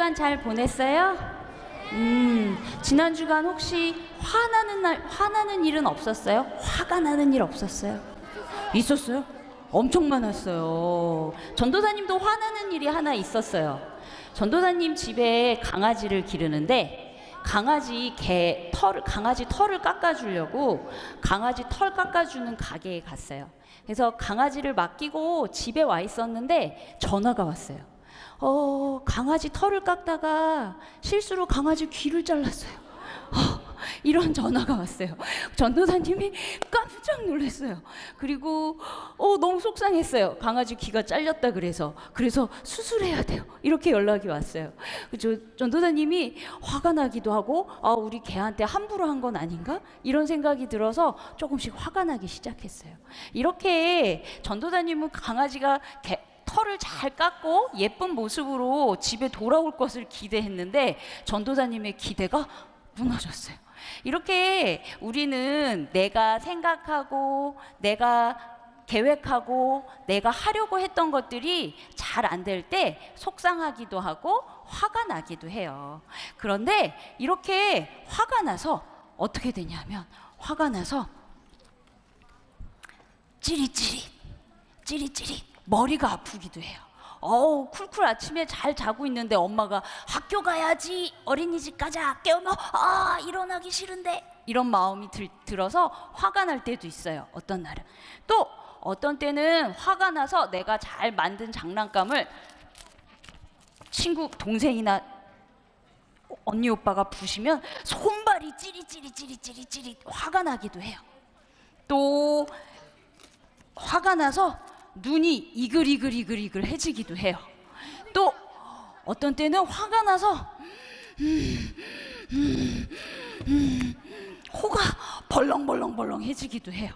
주간 잘 보냈어요? 지난 주간 혹시 화나는 일은 없었어요? 화가 나는 일 없었어요? 있었어요? 엄청 많았어요. 전도사님도 화나는 일이 하나 있었어요. 전도사님 집에 강아지를 기르는데 강아지 털을 깎아주려고 강아지 털 깎아주는 가게에 갔어요. 그래서 강아지를 맡기고 집에 와 있었는데 전화가 왔어요. 강아지 털을 깎다가 실수로 강아지 귀를 잘랐어요. 이런 전화가 왔어요. 전도사님이 깜짝 놀랐어요. 그리고 너무 속상했어요. 강아지 귀가 잘렸다 그래서 수술해야 돼요. 이렇게 연락이 왔어요. 전도사님이 화가 나기도 하고 우리 개한테 함부로 한 건 아닌가? 이런 생각이 들어서 조금씩 화가 나기 시작했어요. 이렇게 전도사님은 강아지가 털을 잘 깎고 예쁜 모습으로 집에 돌아올 것을 기대했는데 전도사님의 기대가 무너졌어요. 이렇게 우리는 내가 생각하고 내가 계획하고 내가 하려고 했던 것들이 잘 안 될 때 속상하기도 하고 화가 나기도 해요. 그런데 이렇게 화가 나서 어떻게 되냐면 화가 나서 찌릿찌릿 머리가 아프기도 해요. 쿨쿨 아침에 잘 자고 있는데 엄마가 학교 가야지, 어린이집 가자 깨우면 일어나기 싫은데 이런 마음이 들어서 화가 날 때도 있어요. 어떤 날은 또 어떤 때는 화가 나서 내가 잘 만든 장난감을 친구 동생이나 언니 오빠가 부시면 손발이 찌릿 화가 나기도 해요. 또 화가 나서 눈이 이글이글해지기도 해요. 또 어떤 때는 화가 나서 코가 벌렁벌렁해지기도 해요.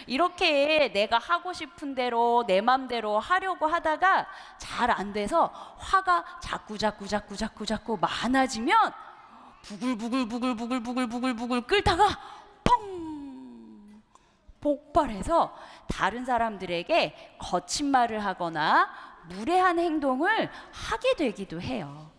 이렇게 내가 하고 싶은 대로 내 맘대로 하려고 하다가 잘 안 돼서 화가 자꾸 많아지면 부글부글 끓다가 펑 폭발해서 다른 사람들에게 거친 말을 하거나 무례한 행동을 하게 되기도 해요.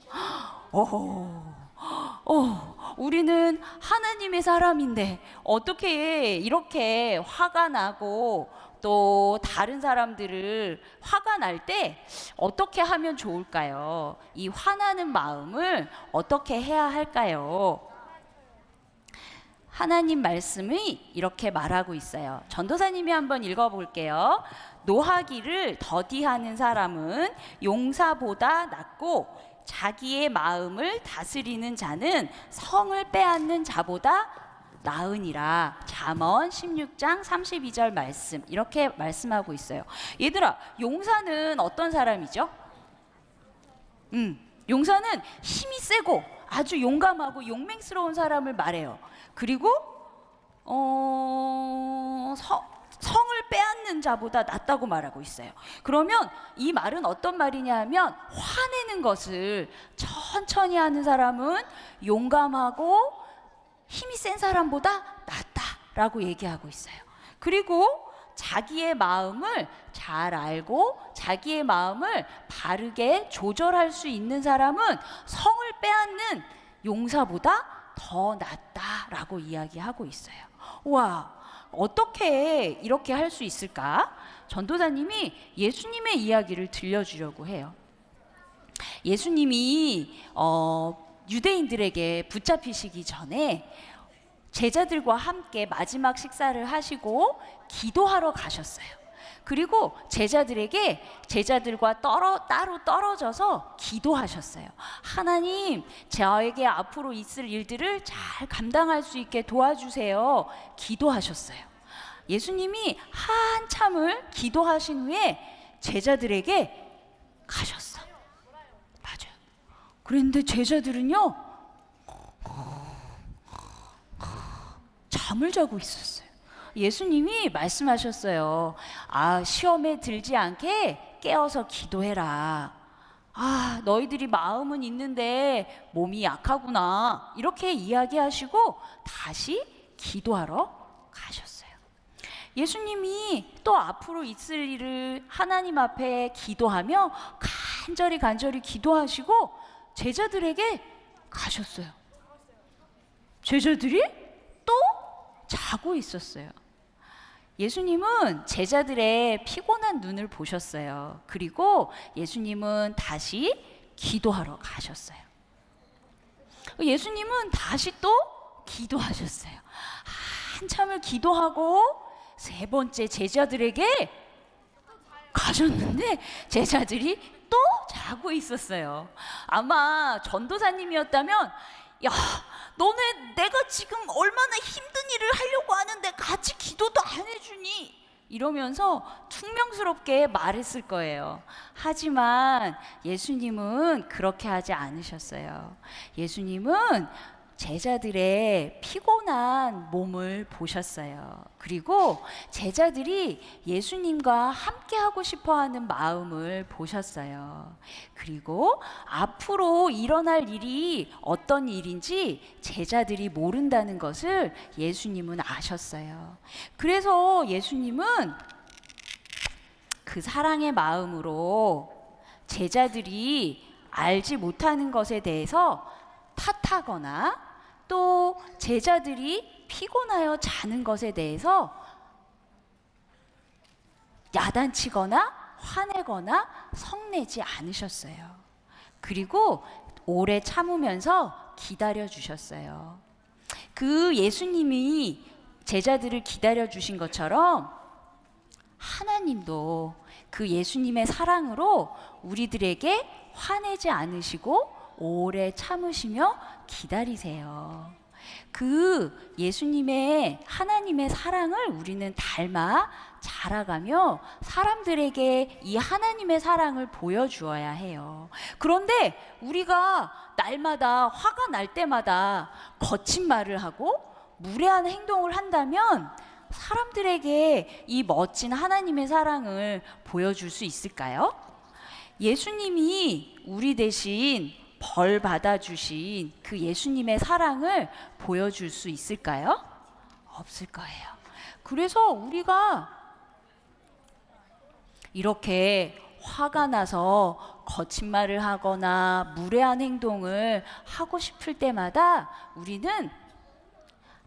우리는 하나님의 사람인데 어떻게 이렇게 화가 나고 또 다른 사람들을 화가 날 때 어떻게 하면 좋을까요? 이 화나는 마음을 어떻게 해야 할까요? 하나님 말씀이 이렇게 말하고 있어요. 전도사님이 한번 읽어볼게요. 노하기를 더디하는 사람은 용사보다 낫고 자기의 마음을 다스리는 자는 성을 빼앗는 자보다 나으니라. 잠언 16장 32절 말씀 이렇게 말씀하고 있어요. 얘들아, 용사는 어떤 사람이죠? 용사는 힘이 세고 아주 용감하고 용맹스러운 사람을 말해요. 그리고 성을 빼앗는 자보다 낫다고 말하고 있어요. 그러면 이 말은 어떤 말이냐 하면 화내는 것을 천천히 하는 사람은 용감하고 힘이 센 사람보다 낫다라고 얘기하고 있어요. 그리고 자기의 마음을 잘 알고 자기의 마음을 바르게 조절할 수 있는 사람은 성을 빼앗는 용사보다 더 낫다라고 이야기하고 있어요. 와, 어떻게 이렇게 할 수 있을까? 전도사님이 예수님의 이야기를 들려주려고 해요. 예수님이 유대인들에게 붙잡히시기 전에 제자들과 함께 마지막 식사를 하시고 기도하러 가셨어요. 그리고 제자들과 따로 떨어져서 기도하셨어요. 하나님, 저에게 앞으로 있을 일들을 잘 감당할 수 있게 도와주세요. 기도하셨어요. 예수님이 한참을 기도하신 후에 제자들에게 가셨어. 맞아요. 그런데 제자들은요, 잠을 자고 있었어요. 예수님이 말씀하셨어요. 시험에 들지 않게 깨어서 기도해라. 너희들이 마음은 있는데 몸이 약하구나. 이렇게 이야기하시고 다시 기도하러 가셨어요. 예수님이 또 앞으로 있을 일을 하나님 앞에 기도하며 간절히 기도하시고 제자들에게 가셨어요. 제자들이 또 자고 있었어요. 예수님은 제자들의 피곤한 눈을 보셨어요. 그리고 예수님은 다시 기도하러 가셨어요. 예수님은 다시 또 기도하셨어요. 한참을 기도하고 세 번째 제자들에게 가셨는데 제자들이 또 자고 있었어요. 아마 전도사님이었다면, 야, 너네 내가 지금 얼마나 힘든 일을 하려고 하는데 같이 기도도 안 해주니? 이러면서 퉁명스럽게 말했을 거예요. 하지만 예수님은 그렇게 하지 않으셨어요. 예수님은 제자들의 피곤한 몸을 보셨어요. 그리고 제자들이 예수님과 함께 하고 싶어 하는 마음을 보셨어요. 그리고 앞으로 일어날 일이 어떤 일인지 제자들이 모른다는 것을 예수님은 아셨어요. 그래서 예수님은 그 사랑의 마음으로 제자들이 알지 못하는 것에 대해서 탓하거나 또 제자들이 피곤하여 자는 것에 대해서 야단치거나 화내거나 성내지 않으셨어요. 그리고 오래 참으면서 기다려 주셨어요. 그 예수님이 제자들을 기다려 주신 것처럼 하나님도 그 예수님의 사랑으로 우리들에게 화내지 않으시고 오래 참으시며 기다리세요. 그 예수님의 하나님의 사랑을 우리는 닮아 자라가며 사람들에게 이 하나님의 사랑을 보여주어야 해요. 그런데 우리가 날마다 화가 날 때마다 거친 말을 하고 무례한 행동을 한다면 사람들에게 이 멋진 하나님의 사랑을 보여줄 수 있을까요? 예수님이 우리 대신 벌 받아주신 그 예수님의 사랑을 보여줄 수 있을까요? 없을 거예요. 그래서 우리가 이렇게 화가 나서 거친 말을 하거나 무례한 행동을 하고 싶을 때마다 우리는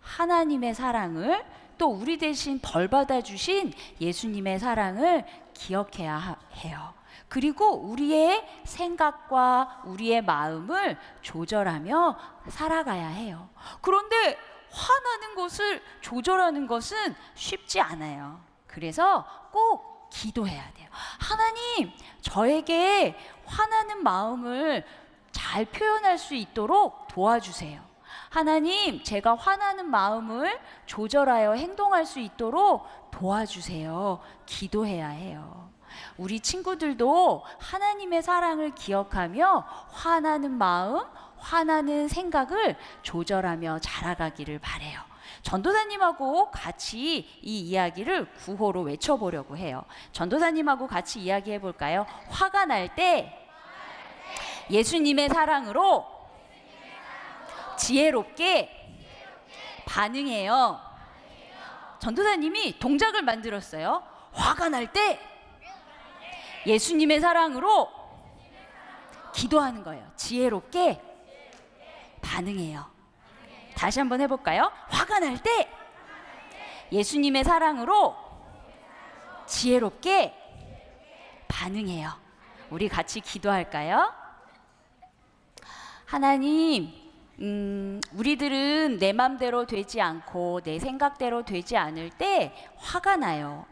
하나님의 사랑을 또 우리 대신 벌 받아주신 예수님의 사랑을 기억해야 해요. 그리고 우리의 생각과 우리의 마음을 조절하며 살아가야 해요. 그런데 화나는 것을 조절하는 것은 쉽지 않아요. 그래서 꼭 기도해야 돼요. 하나님, 저에게 화나는 마음을 잘 표현할 수 있도록 도와주세요. 하나님, 제가 화나는 마음을 조절하여 행동할 수 있도록 도와주세요. 기도해야 해요. 우리 친구들도 하나님의 사랑을 기억하며 화나는 마음, 화나는 생각을 조절하며 자라가기를 바래요. 전도사님하고 같이 이 이야기를 구호로 외쳐보려고 해요. 전도사님하고 같이 이야기해 볼까요? 화가 날 때 예수님의 사랑으로 지혜롭게 반응해요. 전도사님이 동작을 만들었어요. 화가 날 때 예수님의 사랑으로 기도하는 거예요. 지혜롭게 반응해요. 다시 한번 해볼까요? 화가 날 때 예수님의 사랑으로 지혜롭게 반응해요. 우리 같이 기도할까요? 하나님, 우리들은 내 맘대로 되지 않고 내 생각대로 되지 않을 때 화가 나요.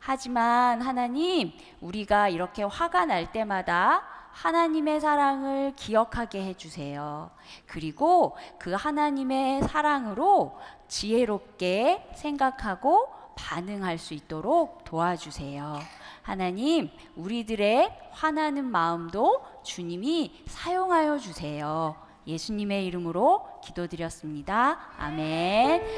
하지만 하나님, 우리가 이렇게 화가 날 때마다 하나님의 사랑을 기억하게 해주세요. 그리고 그 하나님의 사랑으로 지혜롭게 생각하고 반응할 수 있도록 도와주세요. 하나님, 우리들의 화나는 마음도 주님이 사용하여 주세요. 예수님의 이름으로 기도드렸습니다. 아멘.